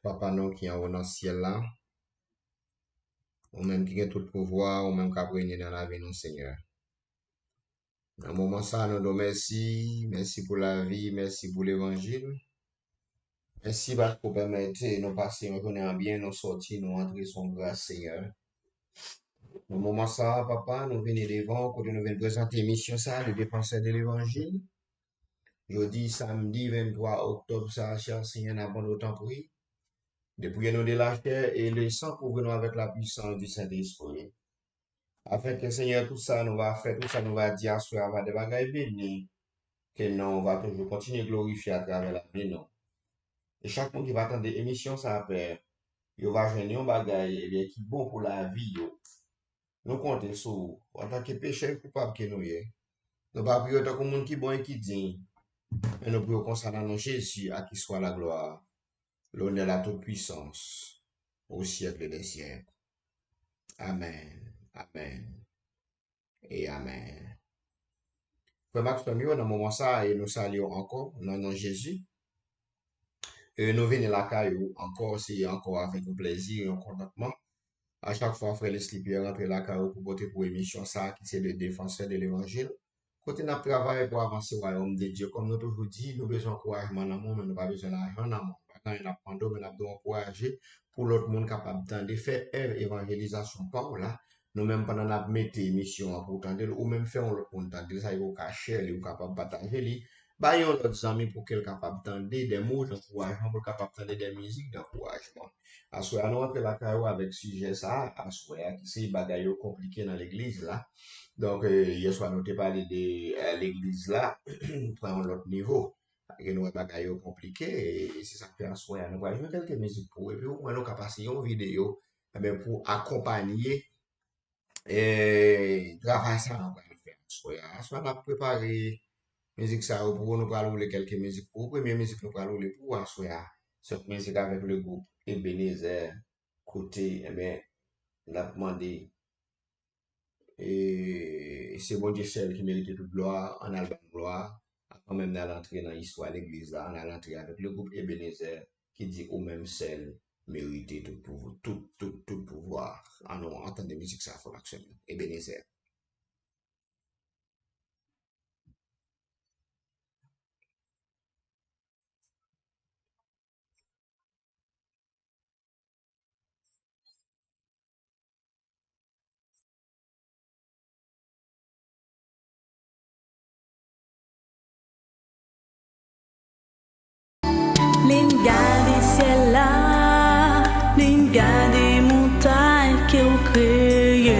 Papa nous qui est en haut dans le ciel là, ou même qui a tout le pouvoir, ou même qui a régné dans la vie, nous, Seigneur. Dans le moment ça, nous disons merci, merci pour la vie, merci pour l'évangile. Merci parce que vous permettez nous passer, nous connaissons bien, nous sortir, nous entrer son grâce, Seigneur. Dans le moment ça, papa, nous venons devant, quand nous venons présenter l'émission ça, le défenseur de l'évangile. Jeudi, samedi 23 octobre, ça, cher Seigneur, n'a pas d'autant pris. Dépouillez-nous de la chair et le sang pour nous avec la puissance du Saint-Esprit. Afin que Seigneur, tout ça nous va faire, tout ça nous va dire, soit avoir des bagailles bénis, que nous, on va toujours continuer à glorifier à travers la vie, non. Et chaque monde qui va attendre des émissions, ça fait, il va joindre un bagaille, eh bien, qui est bon pour la vie, yo. Nous comptons sur, vous. En tant que pécheur coupable que nous sommes. Nous ne pas prier autant que monde qui est bon et qui dit, mais nous prions concernant nos Jésus, à qui soit la gloire, l'honneur, la toute puissance, au siècle des siècles. Amen, amen et amen. Frère Max, dans le moment ça, et nous saluons encore, dans le nom de Jésus. Et nous venons la caillou, encore, c'est encore avec un plaisir et un contentement. À chaque fois, frère Leslie Pierre rentre la caillou pour voter pour l'émission ça, qui c'est le défenseur de l'évangile. Côté nous travaillons pour avancer au royaume de Dieu. Comme nous toujours dit, nous avons besoin d'encouragement en amont, mais nous n'avons pas besoin d'argent en amont. Quand il y a un mais nous avons encourager pour l'autre monde capable de faire évangélisation par là. Nous-mêmes, pendant la mettre émission pour tendre, ou même faire l'autre monde tendre, ça, il faut cacher, ou capable de partager. Bah, il y a d'autres amis pour qu'elle capable d'entendre des mots d'encouragement, pour capable d'entendre des musiques d'encouragement. À ce moment, nous rentrons la caillou avec sujet ça, à ce moment, qui c'est bagaille compliqué dans l'église là. Donc, hier soir, nous avons parlé de l'église là, prendre l'autre niveau. Et nous avons bagaille compliqué, et c'est ça que à ce moment, nous avons joué quelques musiques pour, et puis, nous avons passé une vidéo, pour accompagner, et travail ça, nous avons fait. À ce moment, on a préparé musique ça pour nous allons rouler quelques musiques pour première musique nous allons rouler pour assoya cette musique avec le groupe Ebenezer côté mais on a demandé et c'est bon Dieu seul qui mérite toute gloire en album gloire quand même dans l'entrée dans l'histoire de l'église là on a l'entrée avec le groupe Ebenezer qui dit au même seul mériter tout pouvoir en nous entendre musique ça faut absolument Ebenezer. Regarde ciel là, regarde montagne que eu criei.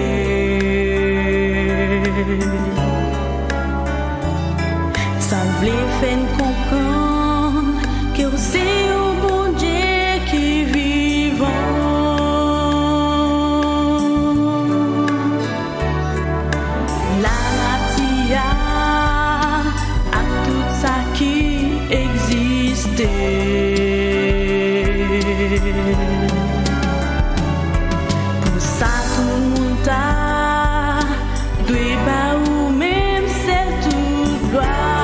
Ça voulait faire comprendre que c'est au bon Dieu qui vivant. La natia a tout ça qui existait. Pour ça tout le monde a doit pas ou même c'est tout gloire.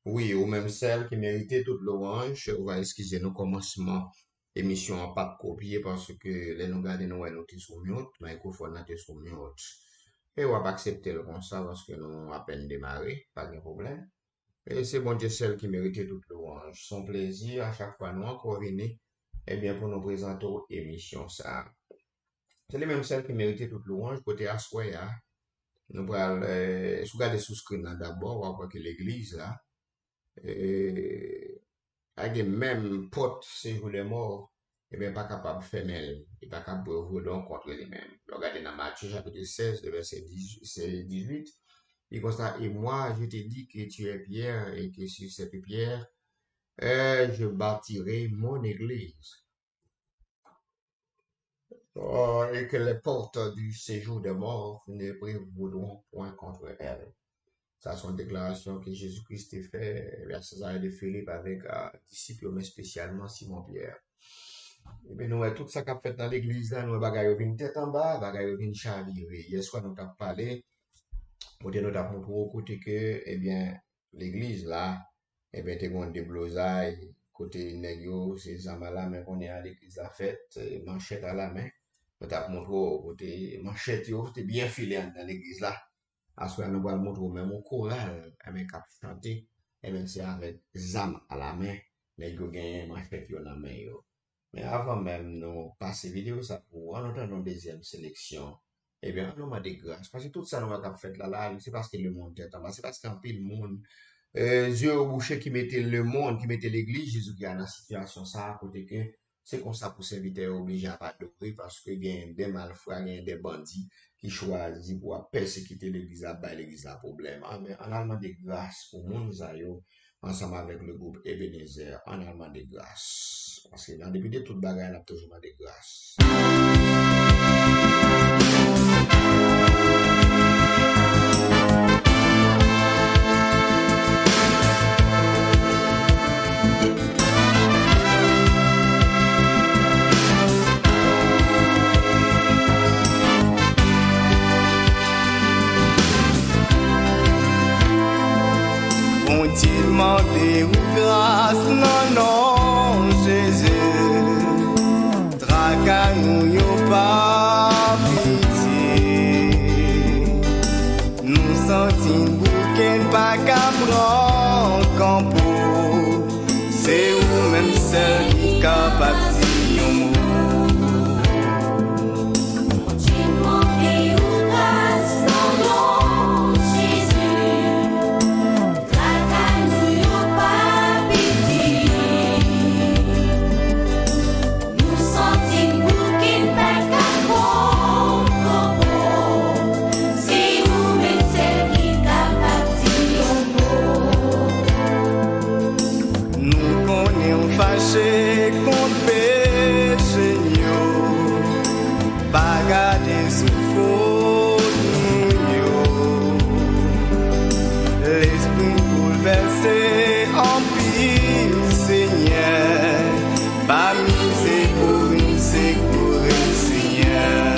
Oui, ou même celle qui méritait toute louange. On va excuser nos commencements émission en pas copier parce que les nous garder nous nous t'es sur mute, microphone là t'es sur mute. Et on va pas accepter le comme ça parce que nous à peine démarré, pas de problème. Et c'est bon Dieu celle qui méritait toute louange. Son plaisir à chaque fois nous encore venir, eh bien pour nous présenter émission ça. C'est les mêmes celles qui méritait toute louange côté Assoya. Nous allons regarder sous screen là d'abord, on va voir que l'église là. Avec même potes, séjour les morts, et bien pas capable de faire mêle, et pas capable de vous contre lui-même. Regardez dans Matthieu chapitre 16, le verset 18, il constate, et moi je te dis que tu es Pierre, et que sur cette pierre, je bâtirai mon église. Oh, et que les portes du séjour des morts ne prévaudront point contre elle. Ça, c'est une déclaration que Jésus-Christ a fait vers César de Philippe avec disciples, mais spécialement Simon-Pierre. Et bien, nous, tout ça qu'a fait dans l'église, là, nous, bagaille vient tête en bas, bagaille vient chavirer. Hier soir, nous avons parlé, nous avons montré au côté que, eh bien, l'église, là, eh bien, t'es des blousailles, côté négio, c'est à la main qu'on est à l'église, la fête, manchette à la main. Nous avons montré au côté manchette, c'était bien filé dans l'église, là. Aswa nous allons montrer même au choral, avec cap chanter, et même c'est avec zam à la main, les gars gagnent manchette dans la main. Mais avant même nous passer vidéo ça pour en entendre une deuxième sélection, eh bien on m'a de grâce parce que tout ça nous va fait là, c'est parce que le monde est en bas, c'est parce qu'un peu le monde Dieu au boucher qui mettait le monde, qui mettait l'église, Jésus qui a dans la situation ça à côté que c'est comme ça pour serviteur obligé à pas d'ouvrir parce que il y a des malfrats, il y a des bandits qui choisissent pour persécuter l'église à bas l'église à problème. Mais en allemand de grâce pour monde zayo ensemble avec le groupe Ebenezer en allemand de grâce parce que dans depuis de toute bagarre on a toujours de grâce. Demander grâce, non, non, Jésus. Traca nous yo pas pitié. Nous sentons bouquin pas qu'à prendre campo. C'est vous-même seul qui capable de dire mot. Fâché contre péché, pas garder sous l'esprit bouleversé en pile, Seigneur, pas misé pour nous secourir, Seigneur.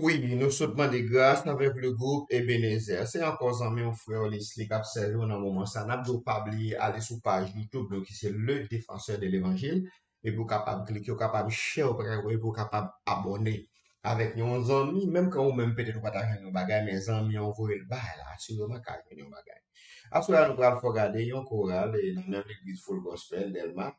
Oui, nous sommes de grâce avec le groupe Ebenezer. C'est encore un mon frère Leslie qui a observé dans un moment ça. N'a pas oublié aller sur page YouTube, donc c'est le défenseur de l'évangile. Et vous capable cliquer, vous capable share, vous capable abonner avec nos amis, même quand vous même peut-être pas partager nos bagages, mes amis, on voit le bail là, sûrement qu'à nos bagages. Après, nous allons regarder un choral et dans même l'église Full Gospel d'Elma,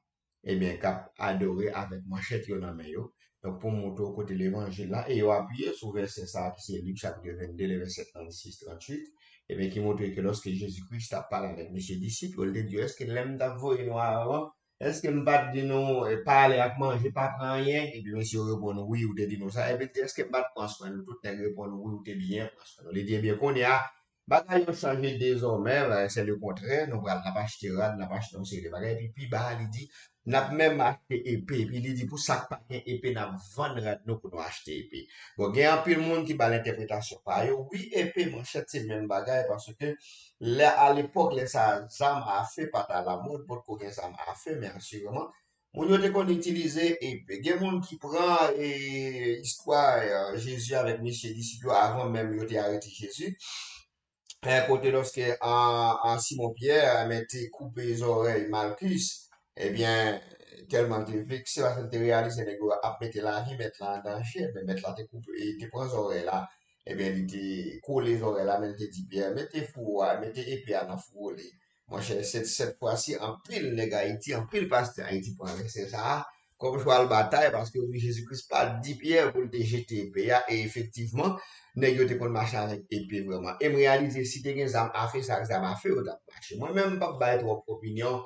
eh bien, cap adoré avec manchette yo dans main yo. Donc, pour montrer au côté de l'évangile là, et il appuyé sur verset ça, qui c'est Luc chapitre 22, le verset 36, 38, et bien, qui montre que lorsque Jésus-Christ a parlé avec mes disciples, il dit, est-ce que l'aime d'avouer nous avant? Est-ce que m'bat dit nous, parler avec manger, pas prendre rien? Et puis, monsieur répond, oui, ou te dit nous ça. Et puis, est-ce que m'bat prendre soin? Nous, tout le monde répond, oui, ou te bien prendre soin. Il dit, bien qu'on y a, bagay ont changé désormais, c'est le contraire. Nous, on n'a pas acheté rad, n'a pas acheté un série de bagages. Et puis, bah, il dit, n'a même acheté épée. Puis il dit pour ça que pas épée n'a vendre nous pour nous acheter épée. Bon, il y a un peu de monde qui bat l'interprétation par eux. Oui, épée manchette c'est même bagaille parce que là à l'époque les ça a fait pas à la mode pour qu'on ça a fait mais assurément mon yo qu'on utilisait épée. Il y a monde qui prend histoire Jésus avec Michel disciples avant même il a arrêté Jésus. À côté lorsque en Simon Pierre mettait coupé les oreilles Malchus, eh bien, tellement de vexé parce que tu réalises que les gars a mettre la vie, mettre la en danger, mais mettre la te coupe et te prend les oreilles là, eh bien, il te colle les oreilles là, mais il te dit Pierre, mettez fou, mettez épée à la fou. Moi, cette fois-ci, en pile, les gars, Haïti, en pile, pasteur Haïti pour c'est ça, comme je vois le bataille, parce que oui, Jésus-Christ pas dit Pierre pour te jeter épée, et effectivement, nèg yo te kon marcher avec épée vraiment. Et me réaliser si te gen zam a fait ça, zam a fait ou t'a marché. Moi-même, pas bailler trop opinion,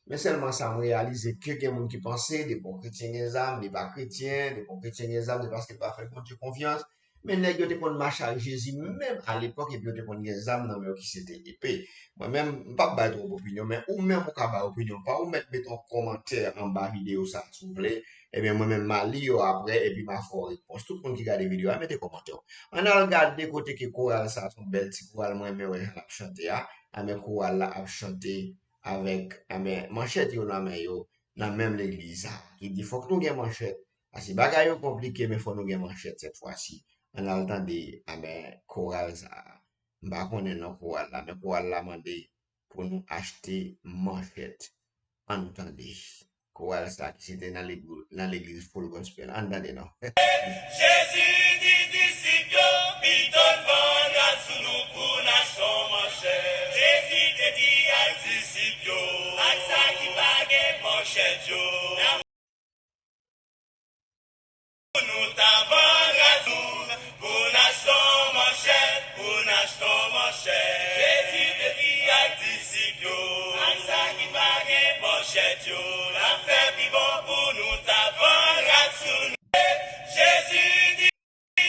mais seulement ça me réaliser que gen moun qui pensait, des bons chrétiens gen zam, des pas chrétiens, des bons chrétiens gen zam, des parce que pas fait bon Dieu confiance. Mais nèg yo te kon marcher avec Jésus, même à l'époque, et puis yo te kon gen zam dans qui c'était épée. Moi-même, pas bailler trop opinion, mais ou même pour ka opinion, pas ou mettre ton commentaire en bas vidéo ça, s'il vous plaît. Eh bien, moi-même, ma li yo après, et puis ma foi réponse. Tout le monde qui regarde les vidéos, mettez commentaire. On a regardé côté que chorale ça, son bel petit chorale, moi, mais ouais, a chanté, à mes chorale là, a chanté avec, à mes manchettes, yo, dans yo, dans même l'église, qui dit, faut que nous gagne manchette. Parce que bagay yo compliqué, mais faut nous gagne manchette cette fois-ci. On a entendu, à mes chorale ça, m'ba connaît non chorale là, mais chorale là, mandé pour nous acheter manchette. En entendez. Chorale ça, qui c'était dans l'église Full Gospel. Entendez, non? Jésus dit disciples, il donne vent à sous nous pour n'acheter manchette. Jésus te dit à disciples, à ça qui bague manchette yo. Nous t'avons raison, pour n'acheter manchette, pour n'acheter manchette. Jésus te dit à disciples, à ça qui bague manchette yo. La fête vivant pour nous t'avons raison. Jésus dit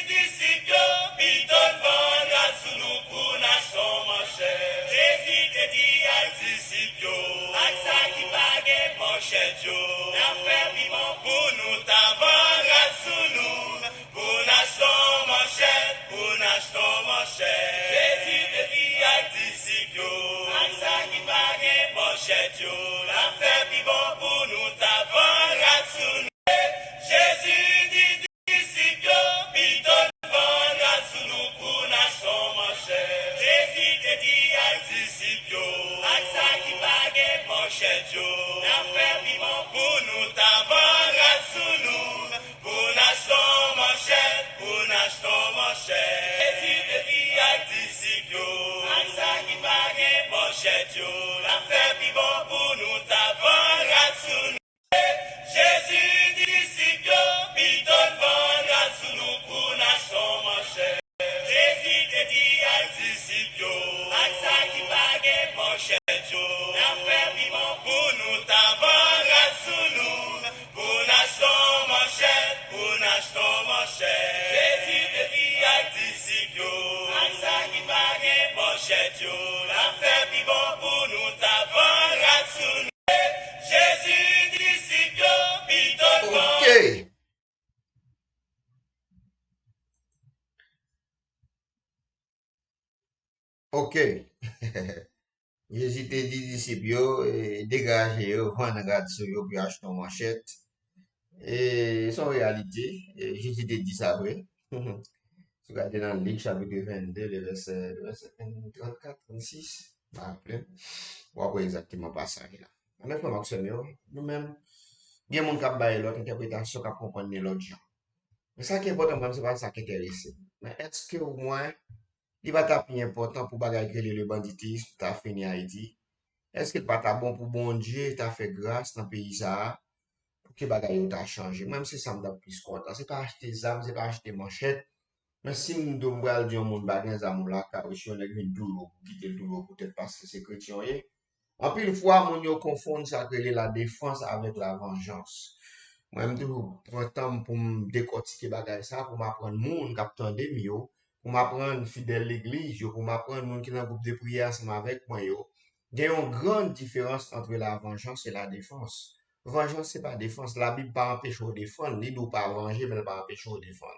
disciples, il donne vent à sous nous pour n'acheter manchette. Jésus te dit à disciples, à ça qui bague manchette yo. La fête vivant pour nous t'avons raison nous, pour n'acheter manchette, pour n'acheter manchette. Jésus te dit à disciples, à ça qui bague manchette yo. La fête vivant pour nous t'avons raison. Jésus dit disciples, il donne vent à sous nous pour n'acheter manchette. Jésus te dit à disciples, à ça qui bague manchette yo. La fête vivant pour nous t'avons raison nous, pour n'acheter manchette, pour n'acheter manchette. Jésus te dit à disciples, à ça qui bague manchette yo. La fête vivant pour nous t'avons raison. Jésus disciples, il donne vent à sous nous pour n'acheter manchette. Jésus te dit à disciples, à ça qui bague manchette yo. La fête vivant pour nous t'avons raison nous, pour n'acheter manchette, pour n'acheter manchette. Jésus te dit à disciples, à ça qui bague manchette yo. La fête vivant pour nous t'avons raison. Jésus disciples, il donne vent. Ok. Ok. Jésus te dit disciples, yo, dégagez, yo, vendre garde sur yo, puis acheter une manchette. Et son réalité, Jésus te dit ça, vrai. Si vous regardez dans Luc chapitre 22, le verset 34, 36, après, vous avez exactement passage là. Mais frère Maxime, nous-mêmes, il y a des gens qui ont l'autre interprétation qui comprennent l'autre gens. Mais ça qui est important, c'est pas ça qui est intéressant. Mais est-ce que au moins, il va être plus important pour bagager le banditisme, tu as fini Haïti? Est-ce qu'il pas bon pour bon Dieu, tu as fait grâce dans le pays ça, pour que bagaille t'a changé? Même si ça me donne plus content. C'est pas acheter des armes, c'est pas acheter manchette. Mais si nous devons dire au monde bagage des armes là, car si on a une douleur, quitter le douleur, peut-être parce que c'est chrétien. En plus, une fois, on yo confond ça que la défense avec la vengeance. Moi, je prends temps pour me décortiquer bagay ça, pour m'apprendre moun k'ap tande mi yo, pour m'apprendre fidèle l'église yo, pour m'apprendre moun qui dans groupe de prière ensemble avec moi yo. Il y a une grande différence entre la vengeance et la défense. Vengeance, c'est pas défense. La Bible pas empêcher de défendre, ni nous pas venger, mais elle pas empêcher de défendre.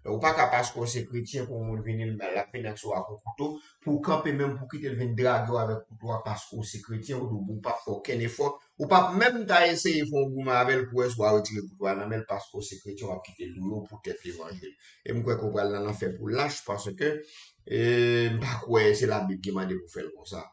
Donc, pas capable que c'est chrétien pour nous venir la peine sur un couteau, pour camper même pour quitter le vin draguer avec couteau parce que c'est chrétien ou pas faire aucun effort, ou pas même t'as essayé de faire un goût avec pour soit retirer le couteau à parce que c'est chrétien, on va quitter le loup pour être l'évangile. Et moi, qu'on va l'en faire pour lâche parce que, bah, ouais, c'est la Bible qui m'a dit pour faire comme ça.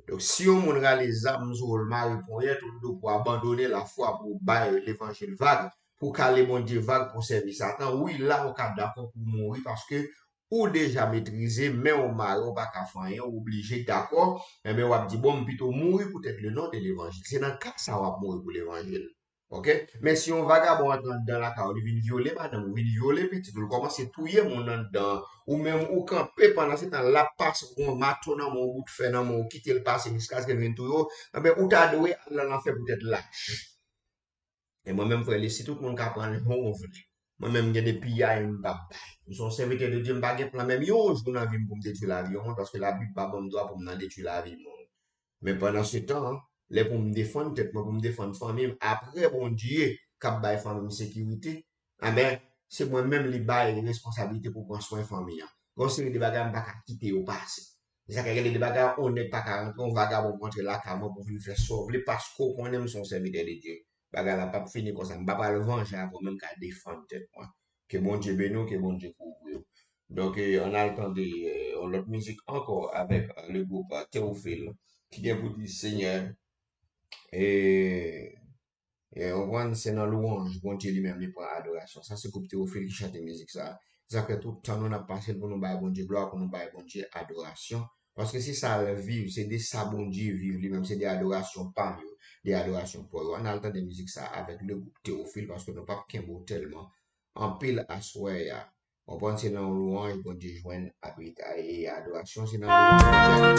Donc, si on montre les âmes sur le mari pour abandonner la foi, pour bailler l'évangile vague, pour caler mon Dieu vague pour servir Satan, oui, là, on est d'accord pour mourir parce que, ou déjà maîtrisé, mais on mari, on pas qu'à faire, obligé, d'accord, mais on va dire, bon, plutôt mourir pour être le nom de l'évangile. C'est dans le cas ça va mourir pour l'évangile. Ok? Mais si on vagabond entre dans la car, on vient violer madame, on vient violer petit, on commence à touiller mon dedans, ou même ou camper pendant ce temps, la passe, on maton dans mon bout de fer, dans mon quitter le passé jusqu'à ce qu'elle vienne tout, mais ou t'as doué, Allah l'en fait peut-être lâche. Et moi-même, frère, si tout le monde qui prend le bon, moi-même, j'ai des pillages, nous sommes serviteurs de Dieu, je ne pas même yo, je donne vie pour me détruire la vie, parce que la Bible pas bon droit pour me détruire la vie. Mais pendant ce temps, les pour me défendre, peut-être pour me défendre famille, après, bon Dieu, cap bail famille sécurité, ah ben, c'est moi-même qui bail responsabilité pour prendre soin de famille. Quand c'est des bagages, pas quitter au passé. C'est ça qu'il y a des bagages, on n'est pas qu'à rentrer, on va rentrer là, carrément pour venir faire sauver, parce qu'on aime son serviteur de Dieu. Bagarre la pas fini comme ça, on va pas le venger avant même qu'à défendre tête moi. Que bon Dieu bénisse, que bon Dieu couvre. Donc on a entendu l'autre musique encore avec le groupe Théophile qui vient pour dire Seigneur et on voit c'est dans louange, bon Dieu lui-même lui prend adoration. Ça c'est groupe Théophile qui chante musique ça. Ça que tout le temps on a passé pour nous bailler bon Dieu gloire, pour nous bailler bon Dieu adoration. Parce que si ça le vivre, c'est des ça bon Dieu vivre lui-même, c'est des adorations par mieux. Des adorations pour eux. On a le temps de musique ça avec le groupe Théophile parce que nous pas qu'un mot tellement en pile à souhait. On pense que dans louange, bon Dieu joindre habitat et adoration, c'est dans louange.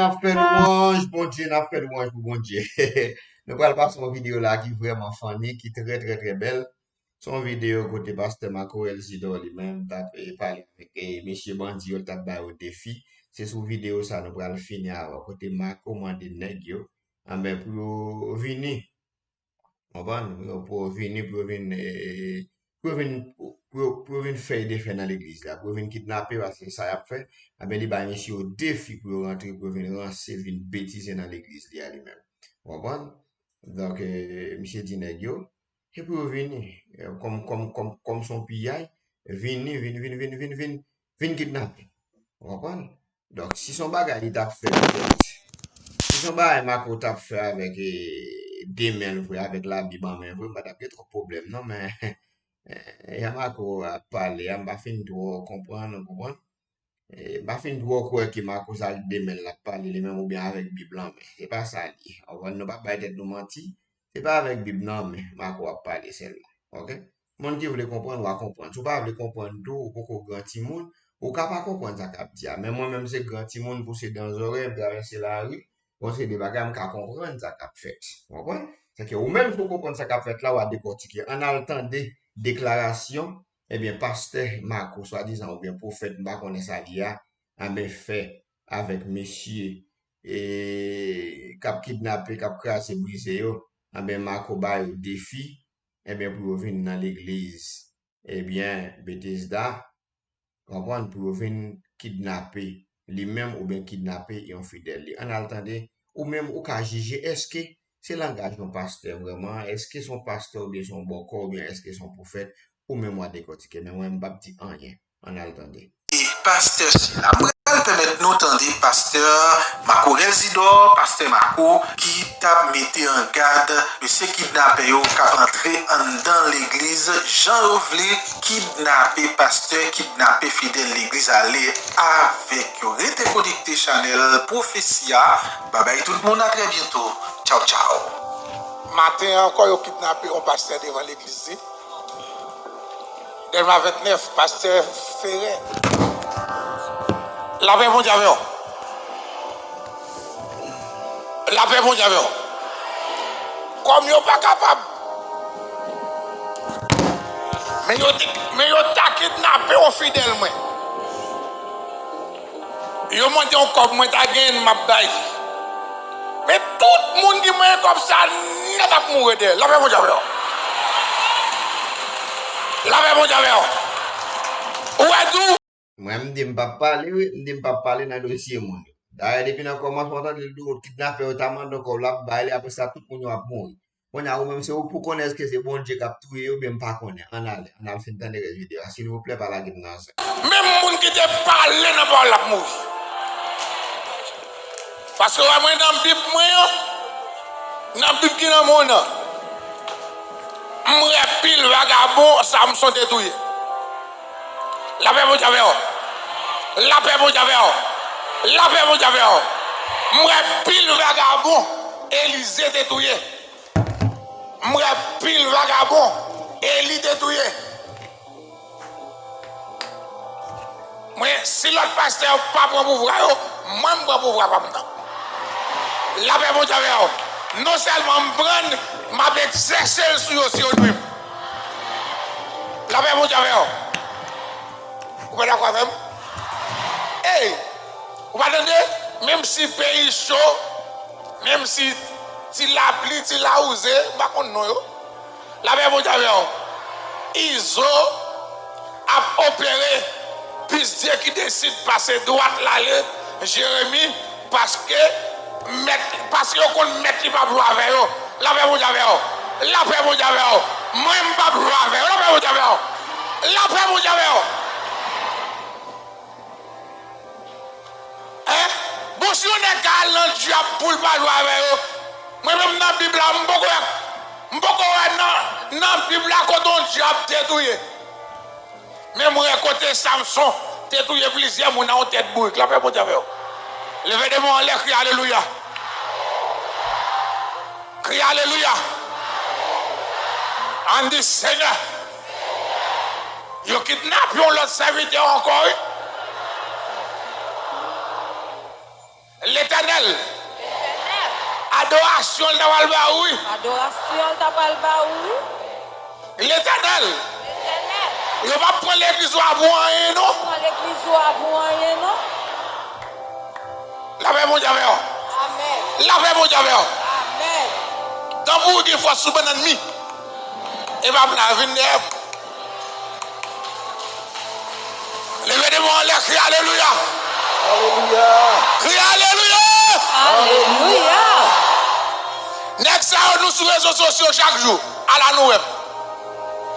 n'a fait louange, bon Dieu, n'a fait louange pour bon Dieu. Nous allons passer une vidéo là qui est vraiment funny, qui est très très très belle. Son vidéo côté pasteur Marco Elzidor lui-même, t'as parlé avec monsieur Bandi, il t'a battu au défi. C'est sous vidéo ça, nous allons finir côté Marco mandé nèg yo, mais pour venir, on va pour venir, pour venir faire des faits dans l'église là, pour venir kidnapper parce que ça a fait, il va monsieur au défi pour rentrer, pour venir lancer une bêtise dans l'église lui-même. On va donc, monsieur dit nèg yo, et pour venir, comme son pillage, venir kidnapper. On comprend? Donc, si son bagage il t'a fait, si son bagage Marco t'a fait avec des mains, avec la Bible en main, pas t'as trop de problème, non, mais, y a Marco a parlé, y a pas fini de comprendre, comprendre? Pas fin de quoi qui m'a causé avec des mains là parler les mêmes ou bien avec Bible non mais c'est pas ça dit on va ne pas être nous mentir c'est pas avec Bible non mais m'a quoi parler celle-là OK mon qui voulait comprendre va comprendre tu pas voulez comprendre tout ou pour grand petit monde ou capable comprendre ça cap dire mais moi même c'est grand petit monde pousser dans les oreilles traverser la rue bon c'est des bagages me comprendre ça cap fait comprendre c'est que ou même pour comprendre ça cap fait là ou à décortiquer en attendant des déclarations eh bien, pasteur Marco, soi-disant, ou bien prophète, m'a connaît ça dia, a bien fait avec monsieur et cap kidnappé, cap crassé, brisé yo, a bien Marco ba au défi, eh bien, pour venir dans l'église, eh bien, Bethesda, comprendre, pour venir kidnapper lui-même ou bien kidnapper un fidèle. En attendant, ou même ou ka juger, est-ce que c'est l'engagement pasteur vraiment, est-ce que son pasteur ou bien son bon corps, ou bien est-ce que son prophète, ou même moi décortiquer, mais moi, je ne dis rien. En attendant. Et pasteur Sila, je permettre nous entendre pasteur Marco Elzidor, pasteur Marco, qui t'a mis en garde de ces kidnappés qui ont entré dans l'église. Jean Rovely, kidnappé pasteur, kidnappé fidèle l'église, aller avec eux. Restez connecté Chanel Prophétia. Bye bye tout le monde, à très bientôt. Ciao, ciao. Matin encore, ils ont kidnappé un pasteur devant l'église. Devant 29, pasteur Ferret. La paix, mon Dieu. La paix, mon Dieu. Comme ils sont pas capables. Mais ils ont kidnappé un fidèle. Ils ont monté un corps, moi, t'as gagné ma baille. Mais tout le monde qui m'a comme ça, n'a pas mourir de. La paix, mon Dieu. La paix, mon Dieu. Où est-ce? Moi, je ne pas parler dans le dossier. D'ailleurs, depuis le commencement, le kidnappé notamment, donc on l'a baillé, après ça, tout le monde a mouru. On a même c'est pour connaître que c'est bon Dieu qui a tué ou bien pas connaître. On a fait dans les vidéos. S'il vous plaît, par la gymnase. Même les gens qui te parlent n'a pas la mourir. Parce que moi, dans la Bible, dans la Bible qui est dans le monde, moi, pile vagabond, ça me sont détruits. La paix, mon Dieu. La paix, mon Dieu. La paix, mon Dieu. Moi, pile vagabond, Élysée détruit. Moi, pile vagabond, Élie détruit. Moi, si l'autre pasteur pas pour pouvoir, moi, je prends pouvoir pas maintenant. La paix, mon Dieu. Non seulement je prends, ma bête exercer sur lui. La paix, mon Dieu. Vous êtes d'accord avec moi? Hey, vous attendez? Même si le pays est chaud, même si la pluie, si la usé, pas qu'on non. La paix, mon Dieu. Ils ont opéré, puis Dieu qui décide de passer droite l'aller, Jérémie, parce que qu'on met qui pas pour avec eux. La paix, mon Dieu. La paix, mon Dieu. Moi, je ne pas pour avec eux. La paix, mon Dieu. La paix, mon Dieu. Bon, si on est calme dans le diable pour le pas jouer avec eux, moi-même dans la Bible, je ne peux pas dans la Bible, quand on diable détruit. Même côté Samson, détruit plusieurs gens dans la tête bouille. La paix, mon Dieu. Levez des mains en l'air, criez Alléluia. Criez Alléluia. On dit Seigneur, ils kidnappent l'autre serviteur encore. L'Éternel. Adoration dans Walbaoui. Adoration dans Walbaoui. L'Éternel. Il va pas prendre l'église à boire, non? L'église à boire, non? La paix, mon Dieu. Amen. La paix, mon Dieu. Amen. Quand vous dites fois sous un ennemi, et va venir. Levez-moi en l'air, crie Alléluia. Alléluia. Crie Alléluia. Alléluia. Next time, nous sur les réseaux sociaux chaque jour, à la nouvelle.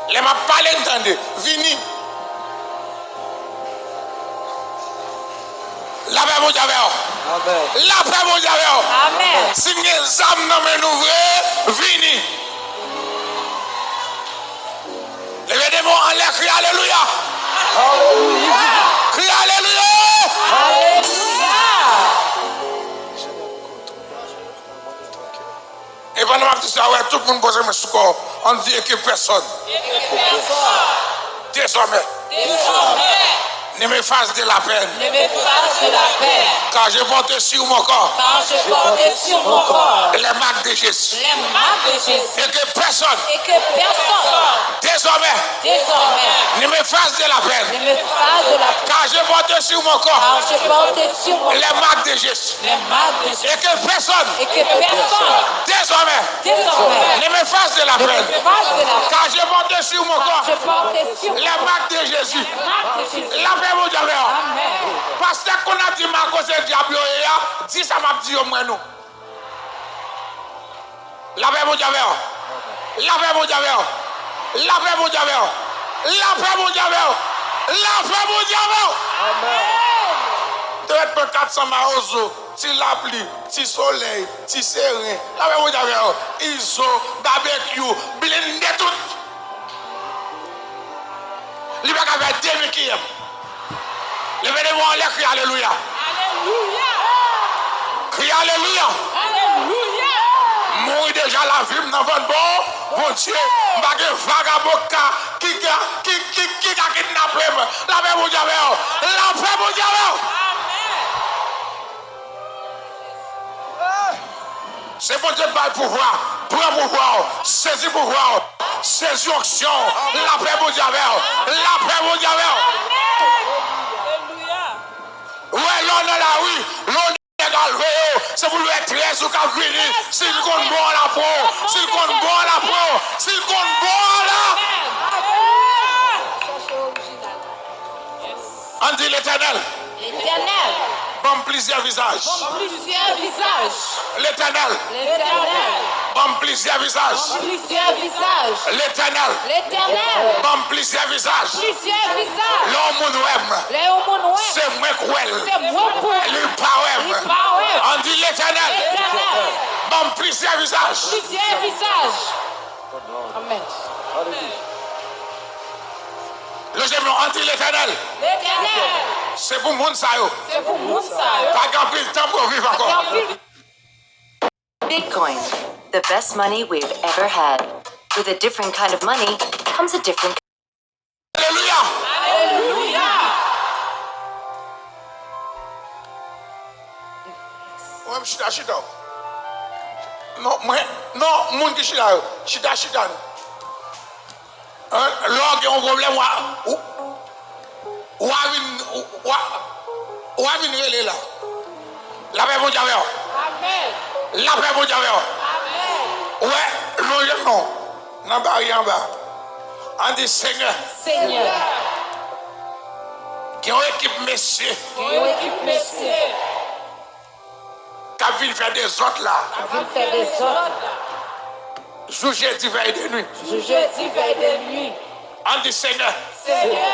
Les m'a parlé, entendez. Vini. La paix, mon Dieu. Amen. La paix, mon Dieu. Amen. Si vous avez des âmes dans mes nouvelles, vini. Levez-moi en l'air, crie Alléluia. Alléluia. Crie Alléluia. Alléluia. Et pendant que ça, ouais, tout le monde pose mes secours. On dit que personne. Désormais. Ne me fasse de la peine. Ne me fasse de la peine. Car je porte sur mon corps Quand je porte sur mon corps les marques de Jésus. les marques de Jésus. Et que personne, Et que personne, désormais, désormais, ne me fasse de la ne peine. me fasse de la peine. Car je porte sur mon corps Quand je porte sur mon les corps marques de Jésus. les marques de Et Jésus. que personne, Et que personne, désormais, désormais, ne me fasse de la ne me peine. fasse de la peine. Car je porte sur mon corps Je porte sur mon les marques de Jésus. les marques de Jésus. La paix, mon Dieu. Amen. Parce qu'on a dit, Marco, c'est le diable, dis ça m'a dit au moins nous. La paix, mon Dieu. La paix, mon Dieu. La paix, mon Dieu. La paix, mon Dieu. La paix, mon Dieu. Tu es pour 400 maozo, tu la pluie, tu soleil, tu serré. La paix, mon Dieu. Iso, barbecue, blindé tout. Il va y avoir 2000 qui aiment. Levez-moi en l'air, crie Alléluia. Alléluia. Crie Alléluia. Alléluia. Mourir déjà la vie dans votre bon. Mon Dieu, je vais vagabond qui a kidnappé. La paix, mon Dieu. La paix, mon Dieu. C'est mon Dieu par le pouvoir. Prends pouvoir. Saisis pouvoir. Saisis action. La paix, mon Dieu. La paix, mon Dieu. Ouais, l'on est là, oui. L'on est galvé. C'est pour lui être très ou qu'à venir. S'il compte bon la peau. S'il compte bon la peau. S'il compte bon là. On dit l'Éternel. L'Éternel. Bon plusieurs visages. Plusieurs visages. L'Éternel. L'Éternel. Bon plusieurs visages. Plusieurs visages. L'Éternel. L'Éternel. Bon plusieurs visages. Plusieurs visages. L'homme ouem. Les hommes C'est moins cruel. c'est moi pour Le poème. On dit l'Éternel. l'Éternel. Bon plusieurs visages. Plusieurs visages. Amen. Le gémeau, on dit l'Éternel. L'Éternel. C'est pour moun sa yo. C'est pour nous ça. Pas grand pile temps pour vivre encore. Bitcoin, the best money we've ever had. With a different kind of money comes a different. Alléluia. Alléluia. Ouais, chita. Non, moi, non, moun qui chita yo. Chita. L'homme qui a un problème, ou a une relais là. La paix, mon Dieu. Amen. La paix, mon Dieu. Amen. Ouais, l'homme non. N'a pas rien en bas. On dit Seigneur, Seigneur. qui ont équipe messieurs, Mon équipe messieurs. qui a vu faire des autres là. Vous faites des autres. Jour jeudi, veille de nuit. Jeudi, veille de nuit. On dit Seigneur, Seigneur.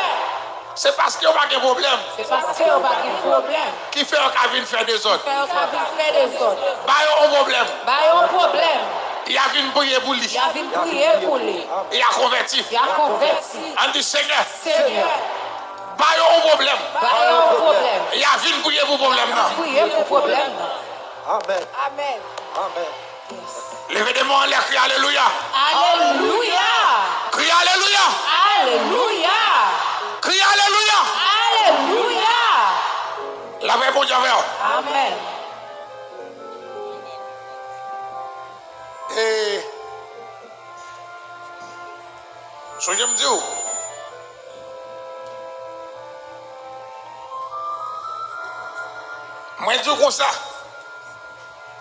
c'est parce qu'il n'y a pas de problème. C'est parce qu'on va avoir un problème. Qui fait qu'on vient faire des autres. On va faire des autres. Bah, il y a un problème. Bah, il y a un problème. Il y a une prière pour lui. Il y a une prière pour lui. Il y a converti. Il y a converti. On dit Seigneur, Seigneur. bah, il y a un problème. Bah, il y a un problème. Il y a une prière pour problème là. Prier pour problème. Amen. Amen. Amen. Levez-moi en l'air, crie Alléluia. Alléluia. Crie Alléluia. Alléluia. Crie Alléluia. Alléluia. La paix, mon Dieu. Amen. Ce que je me dis, moi je dis comme ça,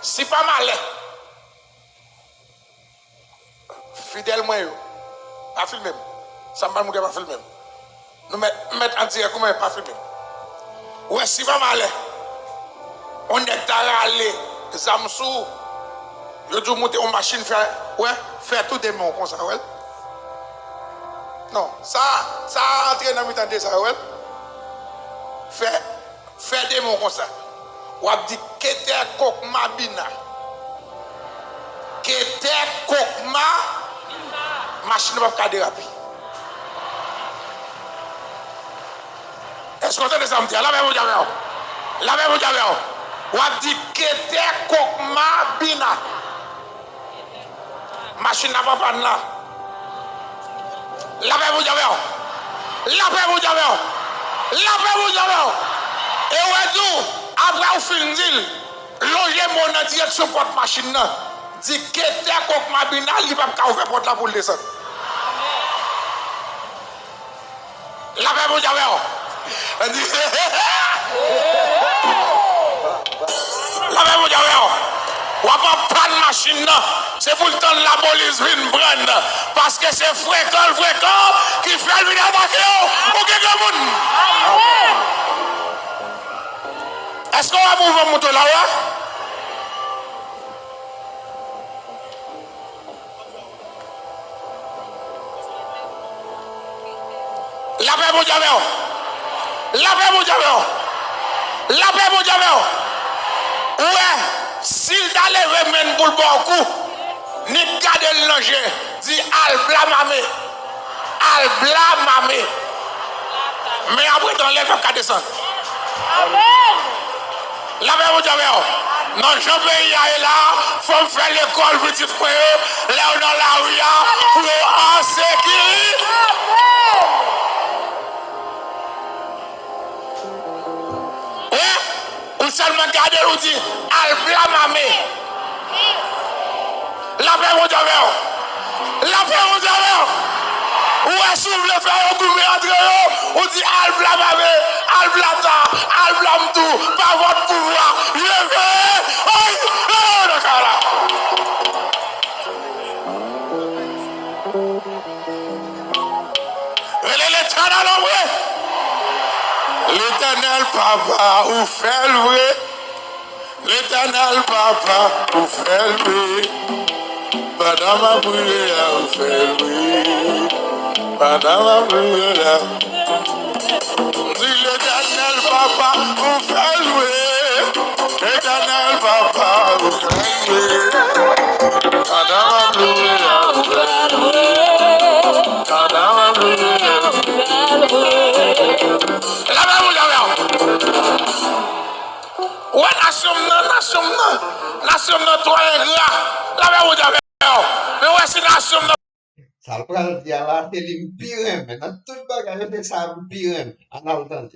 si pas mal, fidèle moi, pas filmer. Ça m'a dit pas filmer. Nous mettre en direct comment pas filmer. Ouais, si pas mal, on est allé, Zamsou, je dis monter une machine, faire tout des mots comme ça, ouais. Non, ça entre dans le temps de ça, ouais. Faire des mots comme ça. Ou a dit Kete Kokma Bina. Kete Kokma machine va pas déraper. Est-ce que vous entendez ça me dire? La même vous avez. La même vous avez. Ou a dit Kete Kokma Bina. Machine n'a pas pas là. La même vous avez. La même vous avez. La même vous avez. Et où est-ce après, au fin de loger mon direction porte machine, dit que t'es comme ma bina, il va pas ouvrir porte là pour le descendre. La paix, vous avez. La paix, vous avez. On va pas prendre machine, c'est pour le temps de la police vient prendre. Parce que c'est fréquent qui fait le venir attaquer pour quelqu'un. Est-ce qu'on va pouvoir monter là-haut? La paix, vous avez. La paix, vous avez. La paix, vous avez. Ouais, s'il t'a levé même pour le bon coup, ni garder le danger, dit al blamame. Al blamame. Mais après, dans les pas descendre. Amen. La paix, vous avez. Non, je vais y aller là, il faut faire l'école petit frère, là on a la rue, pour en sécurité. Ouais, ou seulement garder ou dit, al blamame. La paix, vous avez. La paix, vous avez. Ou est-ce que vous voulez faire un gourmet entre eux? On dit al blamame, al blata, al blam tout, par votre pouvoir. Levez! Aïe! Oh, d'accord là! L'éternel en vrai! L'éternel papa, où fait le vrai? L'éternel papa, où fait le vrai? Madame a brûlé, où fait le vrai? Madame a brûlé, dis l'éternel papa, où fait le vrai? L'éternel papa, où fait le vrai? Madame a brûlé, où fait le vrai? Madame a brûlé, où fait le vrai? La même vous avez. Ouais, nation, toi et gars. La même vous avez. Mais ouais, c'est nation. Ça le prend le dire là, c'est pire, mais dans tout le bagage, c'est ça pire, en alternance.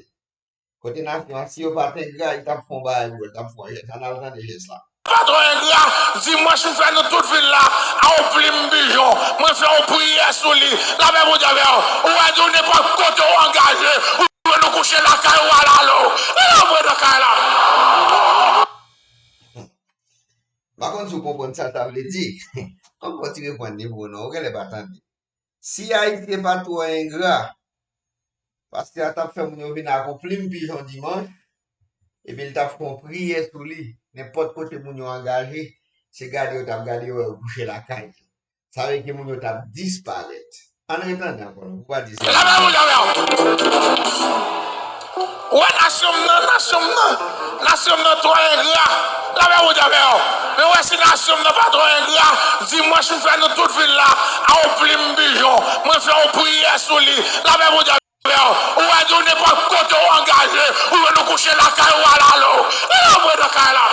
Côté nation, si on part un gars, il t'a fait un bail, il t'a fait en alternance, c'est ça. Patron ingrat, dis-moi, je fais dans toute ville là, à un plim bijon, moi je fais une prière sur lui, la même vous avez, ou est-ce n'est pas côté engagé, ou nous coucher la caille ou à l'eau, et la vraie de caille là. Par contre, si vous comprenez ça, ça veut dire, on peut tirer point de niveau, non, on ne va pas attendre. Si Haïti n'est pas trop ingrat, parce qu'il a fait mon venir accomplir un pigeon dimanche, et puis il a fait une prière sur lui, n'importe côté mon engagé, c'est garder ou garder ou boucher la caille. Ça veut dire que mon t'a disparaître. En attendant, on va dire ça. La même vous avez. Ouais, nation, toi ingrat. La même vous avez. Mais ouais, si nation n'est pas trop ingrat, dis-moi, je fais dans toute ville là, à un plim bijon, moi je fais une prière sur lui, la même vous avez. Ou est-ce n'est pas côté engagé, ou nous coucher la caille ou à l'eau, et la vraie de caille là.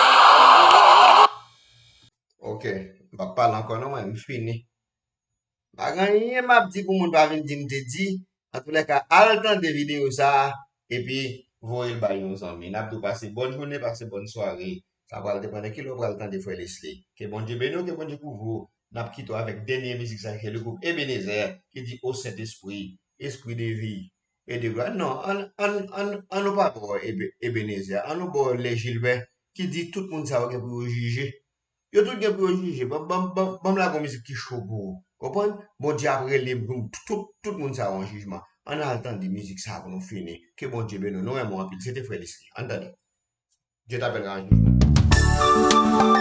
Ok, je vais parler encore, non, je finis. Je vais dire pour mon venir dire, dit, en tous les cas, à le temps de vidéo ça, et puis, voyez le baillon aux amis. N'a pas passé bonne journée, passer bonne soirée. Ça va dépendre de qui le temps de faire les. Que bon Dieu bénisse, que bon Dieu couvre. n'a quitté avec dernière musique ça c'est le groupe Ebenezer qui dit au Saint-Esprit, esprit de vie et de gloire. Non, on nous pas pour Ebenezer, on nous pour les Gilbert qui dit tout le monde ça va pour juger. Yo tout gen pour juger, bam la musique qui chaud pour. Comprendre? Bon Dieu après les tout le monde ça en jugement. On a le temps de musique ça pour nous finir. Que bon Dieu bénisse nous, nous aimons en pile. C'était frère Leslie. Entendez? Dieu t'appellera en jugement.